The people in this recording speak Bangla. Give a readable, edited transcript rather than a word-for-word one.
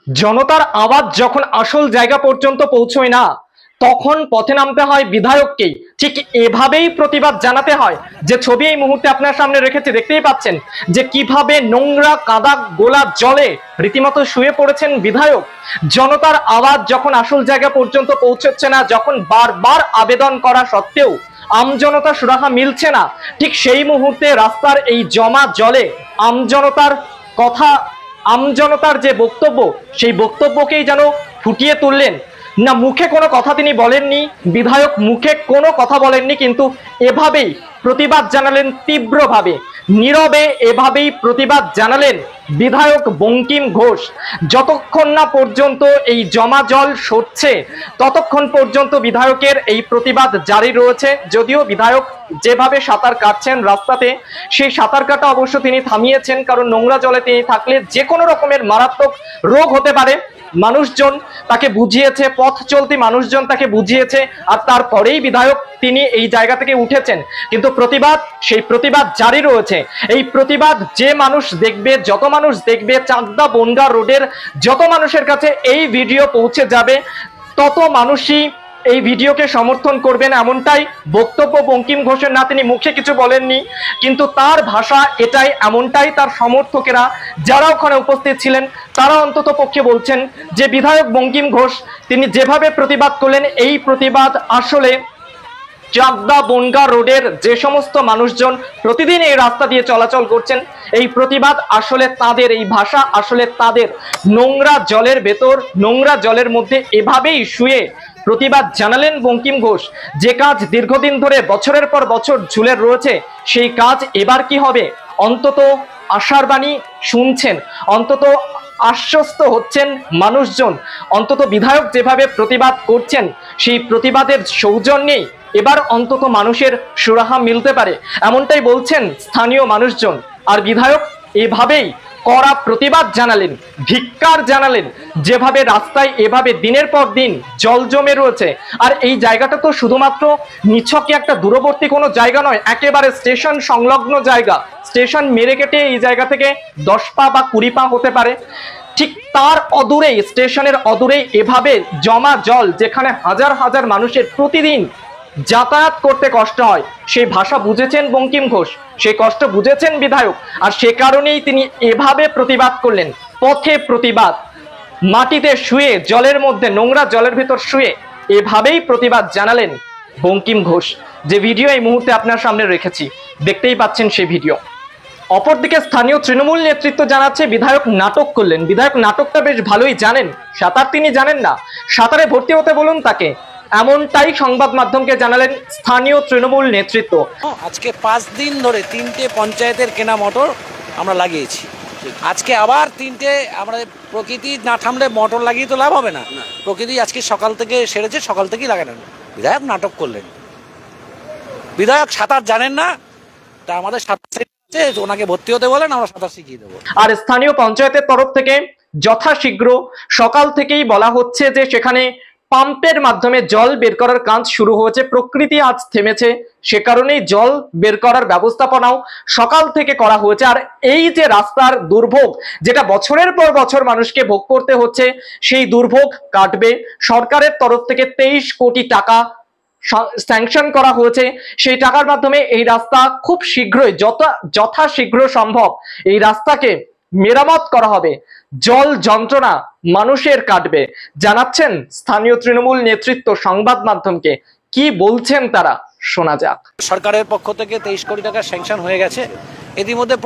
জনতার আওয়াজ যখন আসল জায়গা পর্যন্ত পৌঁছয় না, তখন পথে নামতে হয় বিধায়ককেই। ঠিক এভাবেই প্রতিবাদ জানাতে হয়। যে ছবি এই মুহূর্তে আপনার সামনে রেখেছি, দেখতেই পাচ্ছেন যে কিভাবে নোংরা কাদা গোলা জলে রীতিমতো শুয়ে পড়েছেন বিধায়ক। জনতার আওয়াজ যখন আসল জায়গা পর্যন্ত পৌঁছচ্ছে না, যখন বারবার আবেদন করা সত্ত্বেও আমজনতা সুরাহা মিলছে না, ঠিক সেই মুহূর্তে রাস্তার এই জমা জলে আমজনতার কথা, আমজনতার যে বক্তব্য, সেই বক্তব্যকেই যেন ফুটিয়ে তুললেন। না, মুখে কোনো কথা তিনি বলেননি, বিধায়ক মুখে কোনো কথা বলেননি, কিন্তু এভাবেই প্রতিবাদ জানালেন তীব্রভাবে, নীরবে এভাবেই প্রতিবাদ জানালেন বিধায়ক বঙ্কিম ঘোষ। যতক্ষণ না পর্যন্ত এই জমা জল সরছে, ততক্ষণ পর্যন্ত বিধায়কের এই প্রতিবাদ জারি রয়েছে। যদিও বিধায়ক যেভাবে সাঁতার কাটছেন রাস্তাতে, সেই সাঁতার কাটা অবশ্য তিনি থামিয়েছেন, কারণ নোংরা জলে তিনি থাকলে যে কোনো রকমের মারাত্মক রোগ হতে পারে। মানুষজন তাকে বুঝিয়েছে, পথ চলতি মানুষজন তাকে বুঝিয়েছে, আর তারপরেই বিধায়ক তিনি এই জায়গা থেকে উঠেছেন। কিন্তু প্রতিবাদ, সেই প্রতিবাদ জারি রয়েছে। এই প্রতিবাদ যে মানুষ দেখবে, যত মানুষ দেখবে, চাকদা বনগা রোডের যত মানুষের কাছে এই ভিডিও পৌঁছে যাবে, তত মানুষই এই ভিডিওকে সমর্থন করবেন, এমনটাই বক্তব্য বঙ্কিম ঘোষের। না, তিনি মুখে কিছু বলেননি, কিন্তু তার ভাষা এটাই, এমনটাই তার সমর্থকেরা যারা ওখানে উপস্থিত ছিলেন তারা অন্তত পক্ষে বলছেন যে বিধায়ক বঙ্কিম ঘোষ তিনি যেভাবে প্রতিবাদ করলেন, এই প্রতিবাদ আসলে চাকদা বনগা রোডের যে সমস্ত মানুষজন প্রতিদিন এই রাস্তা দিয়ে চলাচল করছেন, এই প্রতিবাদ আসলে তাদের, এই ভাষা আসলে তাদের। নোংরা জলের ভেতর, নোংরা জলের মধ্যে এভাবেই শুয়ে প্রতিবাদ জানালেন বঙ্কিম ঘোষ। যে কাজ দীর্ঘদিন ধরে বছরের পর বছর ঝুলে রয়েছে, সেই কাজ এবার কি হবে? অন্তত আশার বাণী শুনছেন, অন্তত আশ্বস্ত হচ্ছেন মানুষজন। অন্তত বিধায়ক যেভাবে প্রতিবাদ করছেন, সেই প্রতিবাদের সৌজন্যেই এবার অন্তত মানুষের সুরাহা মিলতে পারে, এমনটাই বলছেন স্থানীয় মানুষজন। আর বিধায়ক এভাবেই কড়া প্রতিবাদ জানালেন, ধিক্কার জানালেন। যেভাবে রাস্তায় এভাবে দিনের পর দিন জল জমে রয়েছে, আর এই জায়গাটা তো শুধুমাত্র নিছকই একটা দূরবর্তী কোনো জায়গা নয়, একেবারে স্টেশন সংলগ্ন জায়গা। স্টেশন মেরে কেটে এই জায়গা থেকে 10 পা বা 20 পা হতে পারে। ঠিক তার অদূরেই, স্টেশনের অদূরেই এভাবে জমা জল, যেখানে হাজার হাজার মানুষের প্রতিদিন যাতায়াত করতে কষ্ট হয়, সেই ভাষা বুঝেছেন বঙ্কিম ঘোষ, সেই কষ্ট বুঝেছেন বিধায়ক। আর সে কারণেই তিনি এভাবে প্রতিবাদ করলেন, পথে প্রতিবাদ, মাটিতে শুয়ে, জলের মধ্যে, নোংরা জলের ভিতর শুয়ে এভাবেই প্রতিবাদ জানালেন বঙ্কিম ঘোষ। যে ভিডিও এই মুহূর্তে আপনার সামনে রেখেছি, দেখতেই পাচ্ছেন সেই ভিডিও। অপরদিকে স্থানীয় তৃণমূল নেতৃত্ব জানাচ্ছে বিধায়ক নাটক করলেন। বিধায়ক নাটকটা বেশ ভালোই জানেন, সাঁতার তিনি জানেন না, সাঁতারে ভর্তি হতে বলুন তাকে, এমনটাই সংবাদ মাধ্যমকে জানালেন স্থানীয় তৃণমূল নেতৃত্ব। আজকে 5 দিন ধরে 3টে পঞ্চায়েতের কেনা মোটর আমরা লাগিয়েছি। আজকে আবার 3টে, আমরা প্রকৃতি না থামলে মোটর লাগিয়ে তো লাভ হবে না। প্রকৃতি আজকে সকাল থেকে সেরেছে, সকাল থেকেই লাগানো। বিধায়ক নাটক করলেন। বিধায়ক সাঁতার জানেন না, তা আমাদের সাঁতার ওনাকে ভর্তি হতে বলেন, আমরা সাঁতার শিখিয়ে দেবো। আর স্থানীয় পঞ্চায়েতের তরফ থেকে যথাশীঘ্র সকাল থেকেই বলা হচ্ছে যে সেখানে পাম্পের মাধ্যমে জল বের করার কাজ শুরু হয়েছে। প্রকৃতি আজ থেমেছে, সে কারণেই জল বের করার ব্যবস্থাপনাও সকাল থেকে করা হয়েছে। আর এই যে রাস্তার দুর্ভোগ, যেটা বছরের পর বছর মানুষকে ভোগ করতে হচ্ছে, সেই দুর্ভোগ কাটবে। সরকারের তরফ থেকে 23 কোটি টাকা স্যাংশন করা হয়েছে। সেই টাকার মাধ্যমে এই রাস্তা খুব শীঘ্রই, যথাশীঘ্র সম্ভব এই রাস্তাকে মেরামত করা হবে। জল যন্ত্রণা মানুষের কাটবে, জানাচ্ছেন স্থানীয় তৃণমূল নেতৃত্ব সংবাদ মাধ্যমকে। কি বলছেন তারা, শোনা যাক। সরকারের পক্ষ থেকে 23 কোটি টাকা স্যাংশন হয়ে গেছে। ইতিমধ্যে